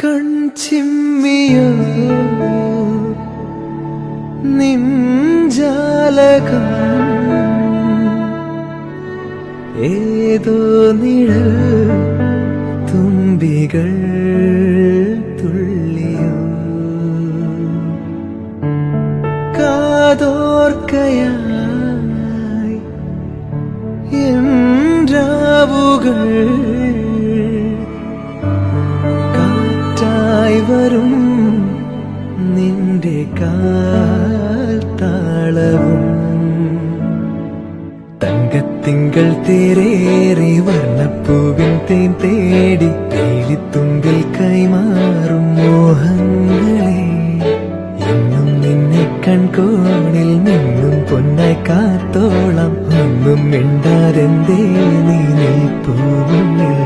കൺചിമ്മിയോ നിൻജാലകം ഏതോ നിഴൽ തുമ്പികൾ തുള്ളിയോ കാതോർക്കയായി രാവുകൾ കാറ്റായി വരും നിന്റെ കാൽ താളവും തങ്കത്തിങ്കൾ തേരേറി വർണ്ണപ്പൂവിൻ തേൻ തേടി തേലിത്തുമ്പിൽ കൈമാറും മോഹങ്ങളെ എന്നും നിന്നെ കൺകോണിൽ നിന്നും പൊന്നായി കാത്തോളം ഒന്നും മിണ്ടാതെന്തേ നീ നിൽപ്പൂ മുന്നിൽ